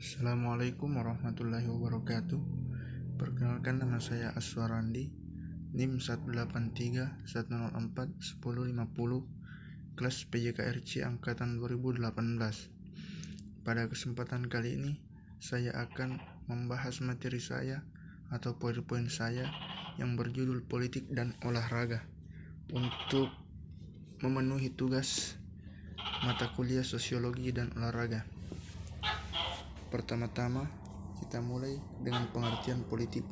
Assalamualaikum warahmatullahi wabarakatuh. Perkenalkan, nama saya Aswarandi, NIM 183104150, kelas PJKRC angkatan 2018. Pada kesempatan kali ini, saya akan membahas materi saya atau poin-poin saya yang berjudul politik dan olahraga untuk memenuhi tugas mata kuliah sosiologi dan olahraga. Pertama-tama, kita mulai dengan pengertian politik.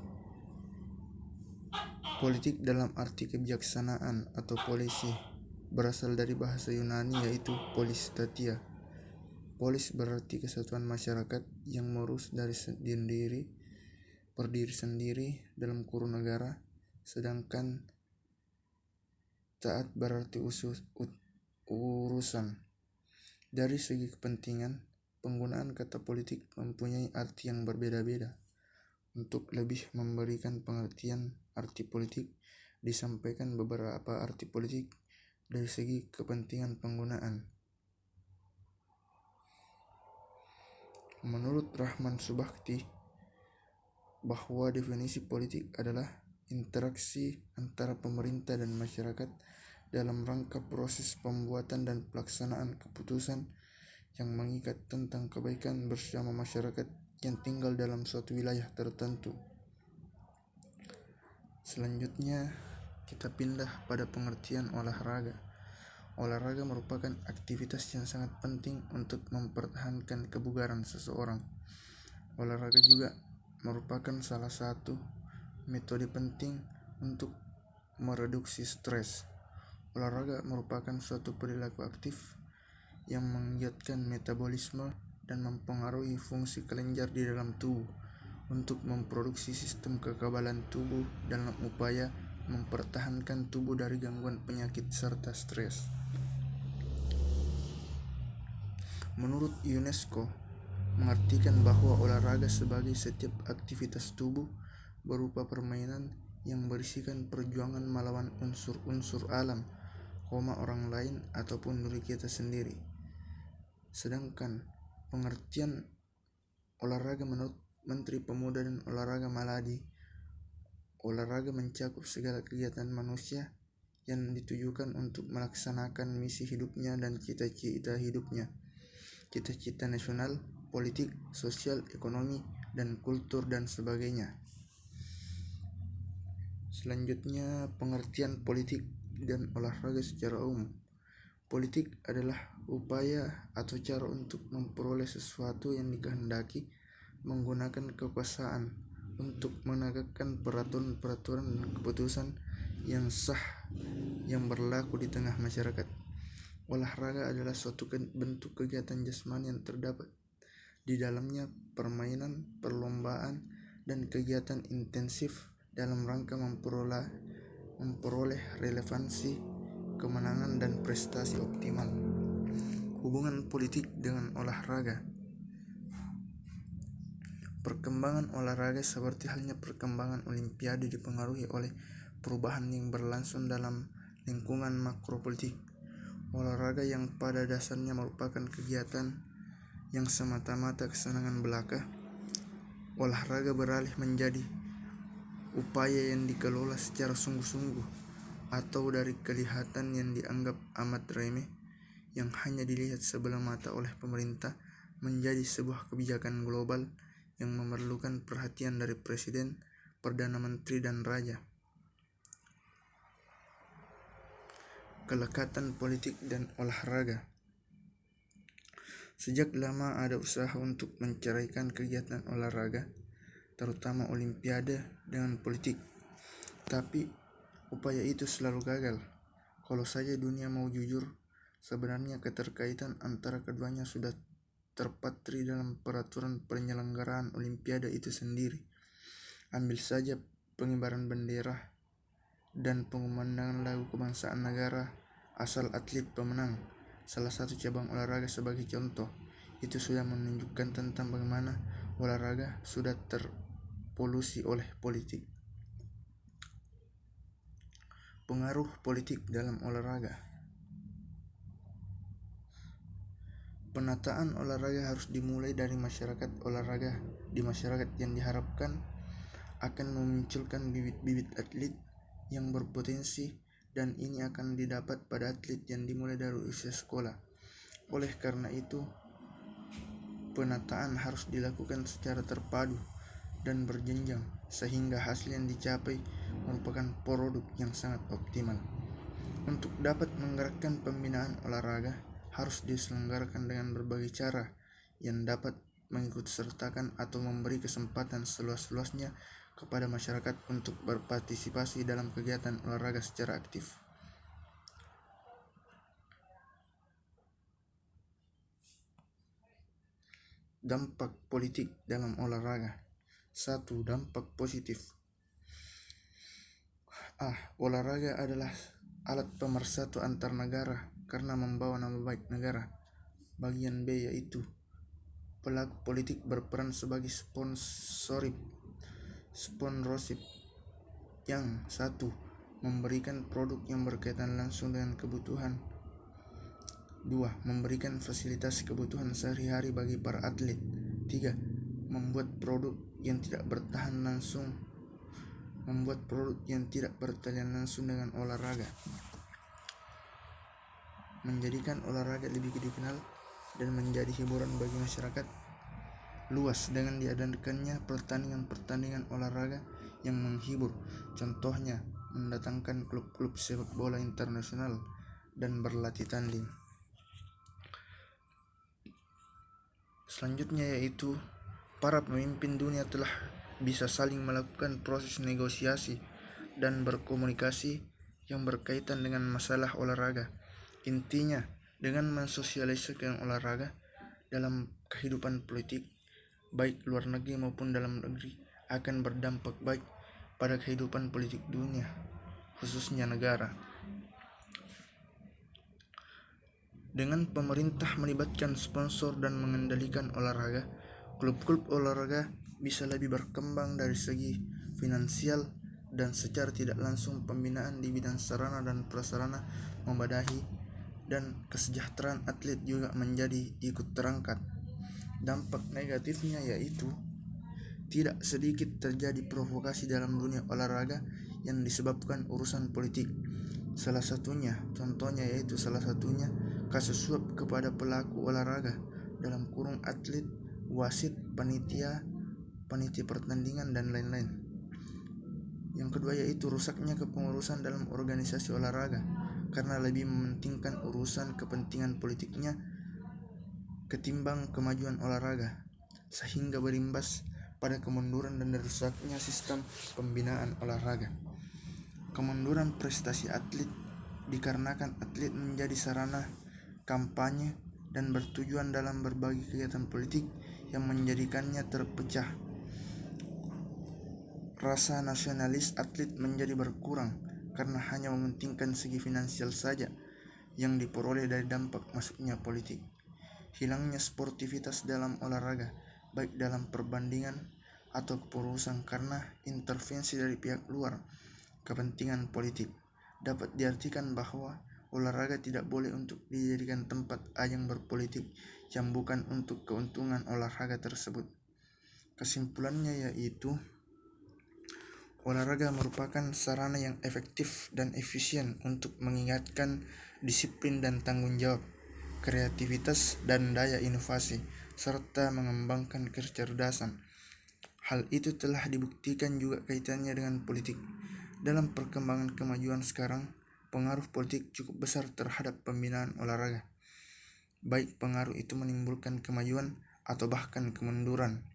Politik dalam arti kebijaksanaan atau polisi berasal dari bahasa Yunani yaitu polistatia. Polis berarti kesatuan masyarakat yang mengurus dari sendiri, berdiri sendiri dalam kurun negara, sedangkan taat berarti urusan. Dari segi kepentingan, penggunaan kata politik mempunyai arti yang berbeda-beda. Untuk lebih memberikan pengertian arti politik, disampaikan beberapa arti politik dari segi kepentingan penggunaan. Menurut Rahman Subakti, bahwa definisi politik adalah interaksi antara pemerintah dan masyarakat dalam rangka proses pembuatan dan pelaksanaan keputusan yang mengikat tentang kebaikan bersama masyarakat yang tinggal dalam suatu wilayah tertentu. Selanjutnya, kita pindah pada pengertian olahraga. Olahraga merupakan aktivitas yang sangat penting untuk mempertahankan kebugaran seseorang. Olahraga juga merupakan salah satu metode penting untuk mereduksi stres. Olahraga merupakan suatu perilaku aktif yang menggiatkan metabolisme dan mempengaruhi fungsi kelenjar di dalam tubuh untuk memproduksi sistem kekebalan tubuh dalam upaya mempertahankan tubuh dari gangguan penyakit serta stres. Menurut UNESCO, mengartikan bahwa olahraga sebagai setiap aktivitas tubuh berupa permainan yang berisikan perjuangan melawan unsur-unsur alam, orang lain ataupun diri kita sendiri. Sedangkan pengertian olahraga menurut Menteri Pemuda dan Olahraga Maladi, olahraga mencakup segala kegiatan manusia yang ditujukan untuk melaksanakan misi hidupnya dan cita-cita hidupnya, cita-cita nasional, politik, sosial, ekonomi, dan kultur dan sebagainya. Selanjutnya, pengertian politik dan olahraga secara umum. Politik adalah upaya atau cara untuk memperoleh sesuatu yang dikehendaki menggunakan kekuasaan untuk menegakkan peraturan-peraturan dan keputusan yang sah yang berlaku di tengah masyarakat. Olahraga adalah suatu bentuk kegiatan jasmani yang terdapat di dalamnya permainan, perlombaan, dan kegiatan intensif dalam rangka memperoleh relevansi, kemenangan, dan prestasi optimal. Hubungan politik dengan olahraga. Perkembangan olahraga seperti halnya perkembangan olimpiade dipengaruhi oleh perubahan yang berlangsung dalam lingkungan makropolitik. Olahraga yang pada dasarnya merupakan kegiatan yang semata-mata kesenangan belaka, olahraga beralih menjadi upaya yang dikelola secara sungguh-sungguh atau dari kelihatan yang dianggap amat remeh yang hanya dilihat sebelah mata oleh pemerintah menjadi sebuah kebijakan global yang memerlukan perhatian dari presiden, perdana menteri, dan raja. Kelekatan politik dan olahraga. Sejak lama ada usaha untuk menceraikan kegiatan olahraga, terutama olimpiade, dengan politik. Tapi upaya itu selalu gagal. Kalau saja dunia mau jujur, sebenarnya keterkaitan antara keduanya sudah terpatri dalam peraturan penyelenggaraan olimpiade itu sendiri. Ambil saja pengibaran bendera dan pengumandangan lagu kebangsaan negara asal atlet pemenang salah satu cabang olahraga sebagai contoh. Itu sudah menunjukkan tentang bagaimana olahraga sudah terpolusi oleh politik. Pengaruh politik dalam olahraga. Penataan olahraga harus dimulai dari masyarakat olahraga di masyarakat yang diharapkan akan memunculkan bibit-bibit atlet yang berpotensi, dan ini akan didapat pada atlet yang dimulai dari usia sekolah. Oleh karena itu, penataan harus dilakukan secara terpadu dan berjenjang sehingga hasil yang dicapai merupakan produk yang sangat optimal. Untuk dapat menggerakkan pembinaan olahraga harus diselenggarakan dengan berbagai cara yang dapat mengikutsertakan atau memberi kesempatan seluas-luasnya kepada masyarakat untuk berpartisipasi dalam kegiatan olahraga secara aktif. Dampak politik dalam olahraga. 1. Dampak positif. Olahraga adalah alat pemersatu antar negara karena membawa nama baik negara. Bagian B yaitu pelaku politik berperan sebagai sponsorship yang 1. Memberikan produk yang berkaitan langsung dengan kebutuhan. 2. Memberikan fasilitas kebutuhan sehari-hari bagi para atlet. 3. Membuat produk yang tidak bertalian langsung dengan olahraga. Menjadikan olahraga lebih dikenal dan menjadi hiburan bagi masyarakat luas dengan diadakannya pertandingan olahraga yang menghibur. Contohnya, mendatangkan klub-klub sepak bola internasional dan berlatih tanding. Selanjutnya yaitu para pemimpin dunia telah bisa saling melakukan proses negosiasi dan berkomunikasi yang berkaitan dengan masalah olahraga. Intinya, dengan mensosialisasikan olahraga dalam kehidupan politik, baik luar negeri maupun dalam negeri, akan berdampak baik pada kehidupan politik dunia, khususnya negara. Dengan pemerintah melibatkan sponsor dan mengendalikan olahraga, klub-klub olahraga bisa lebih berkembang dari segi finansial, dan secara tidak langsung pembinaan di bidang sarana dan prasarana membadahi, dan kesejahteraan atlet juga menjadi ikut terangkat. Dampak negatifnya yaitu tidak sedikit terjadi provokasi dalam dunia olahraga yang disebabkan urusan politik. Contohnya kasus suap kepada pelaku olahraga (atlet, wasit, panitia pertandingan dan lain-lain). Yang kedua yaitu rusaknya kepengurusan dalam organisasi olahraga karena lebih mementingkan urusan kepentingan politiknya ketimbang kemajuan olahraga, sehingga berimbas pada kemunduran dan rusaknya sistem pembinaan olahraga. Kemunduran prestasi atlet dikarenakan atlet menjadi sarana kampanye dan bertujuan dalam berbagai kegiatan politik yang menjadikannya terpecah. Rasa nasionalis atlet menjadi berkurang karena hanya mementingkan segi finansial saja yang diperoleh dari dampak masuknya politik. Hilangnya sportivitas dalam olahraga, baik dalam perbandingan atau kepengurusan karena intervensi dari pihak luar kepentingan politik. Dapat diartikan bahwa olahraga tidak boleh untuk dijadikan tempat ajang berpolitik yang bukan untuk keuntungan olahraga tersebut. Kesimpulannya yaitu olahraga merupakan sarana yang efektif dan efisien untuk mengingatkan disiplin dan tanggung jawab, kreativitas dan daya inovasi, serta mengembangkan kecerdasan. Hal itu telah dibuktikan juga kaitannya dengan politik. Dalam perkembangan kemajuan sekarang, pengaruh politik cukup besar terhadap pembinaan olahraga. Baik pengaruh itu menimbulkan kemajuan atau bahkan kemunduran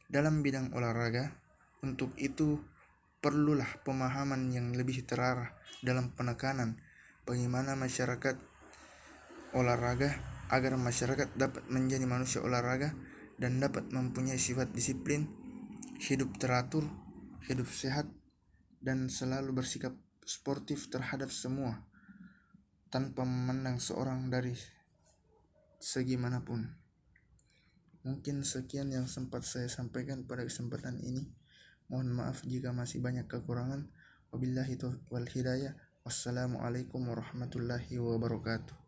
dalam bidang olahraga. Untuk itu perlulah pemahaman yang lebih terarah dalam penekanan bagaimana masyarakat olahraga agar masyarakat dapat menjadi manusia olahraga dan dapat mempunyai sifat disiplin, hidup teratur, hidup sehat, dan selalu bersikap sportif terhadap semua tanpa memandang seorang dari segi manapun. Mungkin sekian yang sempat saya sampaikan pada kesempatan ini. Mohon maaf jika masih banyak kekurangan. Wabillahi taufiq wal hidayah. Wassalamualaikum warahmatullahi wabarakatuh.